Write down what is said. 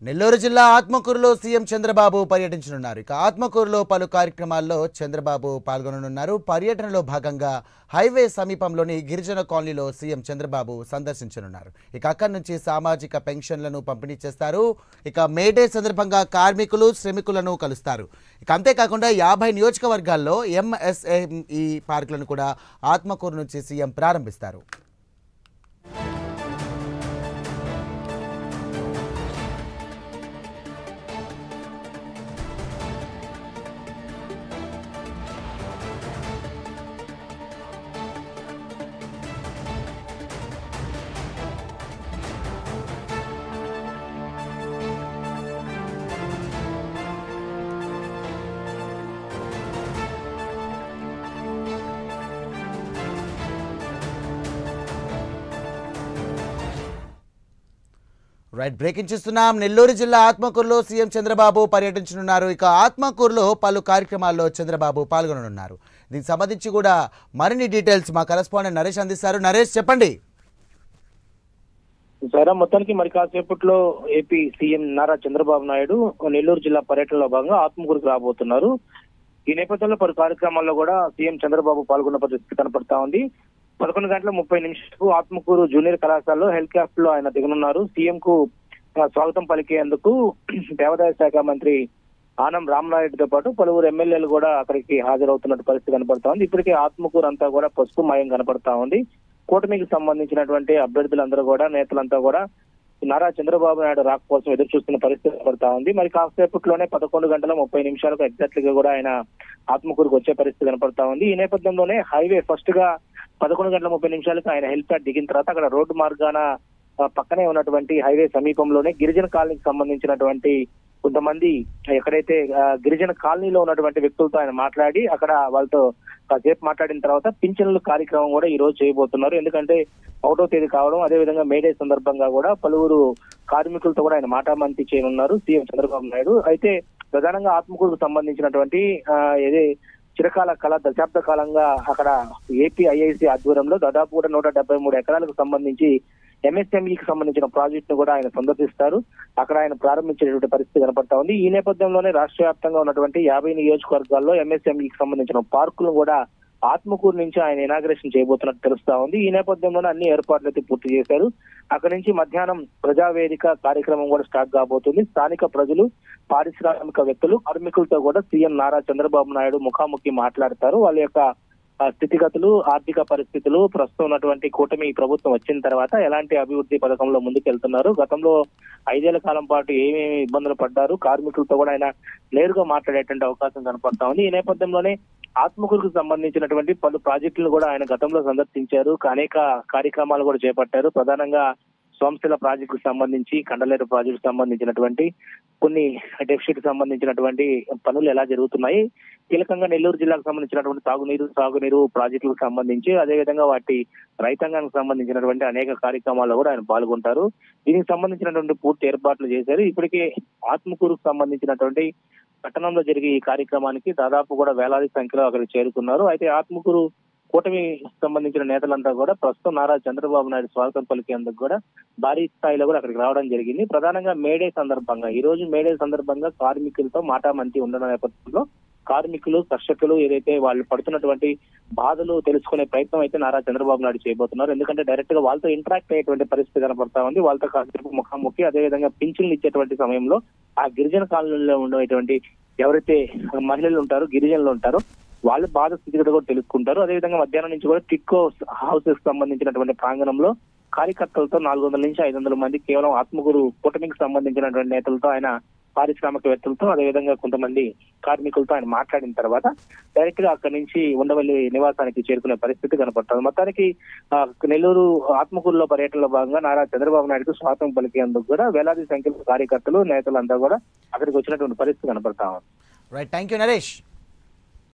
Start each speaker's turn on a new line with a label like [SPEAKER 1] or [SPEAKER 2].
[SPEAKER 1] నెల్లూరు జిల్లా ఆత్మకూరులో సీఎం చంద్రబాబు పర్యటించనున్నారు. ఇక ఆత్మకూరులో పలు కార్యక్రమాల్లో చంద్రబాబు పాల్గొననున్నారు. పర్యటనలో భాగంగా హైవే సమీపంలోని గిరిజన కాలనీలో సీఎం చంద్రబాబు సందర్శించనున్నారు. ఇక అక్కడి నుంచి సామాజిక పెన్షన్లను పంపిణీ చేస్తారు. ఇక మేడే సందర్భంగా కార్మికులు శ్రమికులను కలుస్తారు. ఇక అంతేకాకుండా 50 నియోజకవర్గాల్లో ఎంఎస్ఎంఈ పార్కులను కూడా ఆత్మకూరు నుంచి సీఎం ప్రారంభిస్తారు. రైట్, బ్రేకింగ్ చూస్తున్నాం. నెల్లూరు జిల్లా ఆత్మకూరులో సీఎం చంద్రబాబు పర్యటించనున్నారు. ఇక ఆత్మకూరులో పలు కార్యక్రమాల్లో చంద్రబాబు పాల్గొననున్నారు. దీనికి సంబంధించి కూడా మరిన్ని డీటెయిల్స్ మా కరెస్పాండెంట్ నరేష్ అందిస్తారు. నరేష్, చెప్పండి.
[SPEAKER 2] సరే, మొత్తానికి మరి కాసేపట్లో ఏపీ సీఎం నారా చంద్రబాబు నాయుడు నెల్లూరు జిల్లా పర్యటనలో భాగంగా ఆత్మకూరుకు రాబోతున్నారు. ఈ నేపథ్యంలో పలు కార్యక్రమాల్లో కూడా సీఎం చంద్రబాబు పాల్గొన్న పరిస్థితి కనపడతా ఉంది. 11:30 ఆత్మకూరు జూనియర్ కళాశాలలో హెలికాప్టర్ లో ఆయన దిగనున్నారు. సీఎం కు స్వాగతం పలికేందుకు దేవాదాయ శాఖ మంత్రి ఆనం రామనాయుడుతో పాటు పలువురు ఎమ్మెల్యేలు కూడా అక్కడికి హాజరవుతున్నట్టు పరిస్థితి కనపడతా ఉంది. ఇప్పటికే ఆత్మకూరు అంతా కూడా పసుపు మయం కనపడతా ఉంది. కూటమికి సంబంధించినటువంటి అభ్యర్థులందరూ కూడా, నేతలంతా కూడా నారా చంద్రబాబు నాయుడు రాక కోసం ఎదురు చూస్తున్న పరిస్థితి కనపడతా ఉంది. మరి కాసేపట్లోనే 11:30 ఎగ్జాక్ట్ గా కూడా ఆయన ఆత్మకూరుకు వచ్చే పరిస్థితి కనపడతా ఉంది. ఈ నేపథ్యంలోనే హైవే ఫస్ట్ గా 11:30 ఆయన హెలిప్యాడ్ దిగిన తర్వాత అక్కడ రోడ్డు మార్గాన పక్కనే ఉన్నటువంటి హైవే సమీపంలోనే గిరిజన కాలనీకి సంబంధించినటువంటి కొంతమంది ఎక్కడైతే గిరిజన కాలనీలో ఉన్నటువంటి వ్యక్తులతో ఆయన మాట్లాడి అక్కడ వాళ్ళతో కాసేపు మాట్లాడిన తర్వాత పింఛన్ల కార్యక్రమం కూడా ఈ రోజు చేయబోతున్నారు. ఎందుకంటే 1వ తేదీ కావడం, అదేవిధంగా మేడే సందర్భంగా కూడా పలువురు కార్మికులతో కూడా ఆయన మాటామంతి చేయనున్నారు సీఎం చంద్రబాబు నాయుడు. అయితే ప్రధానంగా ఆత్మకూరుకు సంబంధించినటువంటి ఏదే చిరకాల కళ దశాబ్ద కాలంగా అక్కడ ఏపీ ఐఐసి ఆధ్వర్యంలో దాదాపు కూడా 173 ఎకరాలకు సంబంధించి ఎంఎస్ఎంఈకి సంబంధించిన ప్రాజెక్ట్ ను కూడా ఆయన సందర్శిస్తారు. అక్కడ ఆయన ప్రారంభించేటువంటి పరిస్థితి కనపడతా ఉంది. ఈ నేపథ్యంలోనే రాష్ట్ర వ్యాప్తంగా ఉన్నటువంటి 50 నియోజకవర్గాల్లో ఎంఎస్ఎంఈకి సంబంధించిన పార్కులను కూడా ఆత్మకూరు నుంచి ఆయన ఇనాగ్రేషన్ చేయబోతున్నట్టు తెలుస్తా ఉంది. ఈ నేపథ్యంలోనే అన్ని ఏర్పాట్లు అయితే పూర్తి చేశారు. అక్కడి నుంచి మధ్యాహ్నం ప్రజావేదిక కార్యక్రమం కూడా స్టార్ట్ కాబోతుంది. స్థానిక ప్రజలు, పారిశ్రామికవేత్తలు, కార్మికులతో కూడా సీఎం నారా చంద్రబాబు నాయుడు ముఖాముఖి మాట్లాడతారు. వాళ్ళ యొక్క స్థితిగతులు, ఆర్థిక పరిస్థితులు, ప్రస్తుతం ఉన్నటువంటి కూటమి ప్రభుత్వం వచ్చిన తర్వాత ఎలాంటి అభివృద్ధి పథకంలో ముందుకెళ్తున్నారు, గతంలో 5 ఏళ్ల కాలం పాటు ఏమేమి ఇబ్బందులు పడ్డారు, కార్మికులతో కూడా ఆయన నేరుగా మాట్లాడేటువంటి అవకాశం కనపడతా ఉంది. ఈ నేపథ్యంలోనే ఆత్మకూరుకు సంబంధించినటువంటి పలు ప్రాజెక్టులను కూడా ఆయన గతంలో సందర్శించారు. అనేక కార్యక్రమాలు కూడా చేపట్టారు. ప్రధానంగా సోమశిల ప్రాజెక్టుకు సంబంధించి, కండలేరు ప్రాజెక్టు సంబంధించినటువంటి కొన్ని డెఫిసిట్ సంబంధించినటువంటి పనులు ఎలా జరుగుతున్నాయి, కీలకంగా నెల్లూరు జిల్లాకు సంబంధించినటువంటి సాగునీరు ప్రాజెక్టులకు సంబంధించి, అదేవిధంగా వాటి రైతాంగానికి సంబంధించినటువంటి అనేక కార్యక్రమాల్లో కూడా ఆయన పాల్గొంటారు. దీనికి సంబంధించినటువంటి పూర్తి ఏర్పాట్లు చేశారు. ఇప్పటికే ఆత్మకూరుకు సంబంధించినటువంటి పట్టణంలో జరిగే ఈ కార్యక్రమానికి దాదాపు కూడా వేలాది సంఖ్యలో అక్కడికి చేరుకున్నారు. అయితే ఆత్మకూరు కూటమి సంబంధించిన నేతలంతా కూడా ప్రస్తుతం నారా చంద్రబాబు నాయుడు స్వాగతం పలికేందుకు కూడా భారీ స్థాయిలో కూడా అక్కడికి రావడం జరిగింది. ప్రధానంగా మేడే సందర్భంగా, ఈ రోజు మేడే సందర్భంగా కార్మికులతో మాటామంతి ఉండడం నేపథ్యంలో కార్మికులు, కర్షకులు ఏదైతే వాళ్ళు పడుతున్నటువంటి బాధలు తెలుసుకునే ప్రయత్నం అయితే నారా చంద్రబాబు నాయుడు చేయబోతున్నారు. ఎందుకంటే డైరెక్ట్ గా వాళ్ళతో ఇంటరాక్ట్ అయ్యేటువంటి పరిస్థితి కనపడతా ఉంది. వాళ్ళతో కాసేపు ముఖాముఖి, అదేవిధంగా పింఛన్లు ఇచ్చేటువంటి సమయంలో ఆ గిరిజన కాలనీలో ఉండేటువంటి ఎవరైతే మహిళలు ఉంటారో, గిరిజనులు ఉంటారో వాళ్ళ బాధ స్థితిగతి కూడా తెలుసుకుంటారు. అదేవిధంగా మధ్యాహ్నం నుంచి కూడా టిక్కో హౌసెస్ సంబంధించినటువంటి ప్రాంగణంలో కార్యకర్తలతో 400 నుంచి 500 మంది కేవలం ఆత్మకూరు కూటమికి సంబంధించినటువంటి నేతలతో, ఆయన పారిశ్రామికవేత్తలతో, అదేవిధంగా కొంతమంది కార్మికులతో ఆయన మాట్లాడిన తర్వాత డైరెక్ట్ గా అక్కడి నుంచి ఉండవల్లి నివాసానికి చేరుకునే పరిస్థితి కనపడుతుంది. మొత్తానికి నెల్లూరు ఆత్మకూరులో పర్యటనలో భాగంగా నారా చంద్రబాబు నాయుడుకు స్వాగతం పలికేందుకు కూడా వేలాది సంఖ్యలో కార్యకర్తలు, నేతలంతా కూడా అక్కడికి వచ్చినటువంటి పరిస్థితి కనపడతా ఉంది.
[SPEAKER 1] Right, thank you Naresh.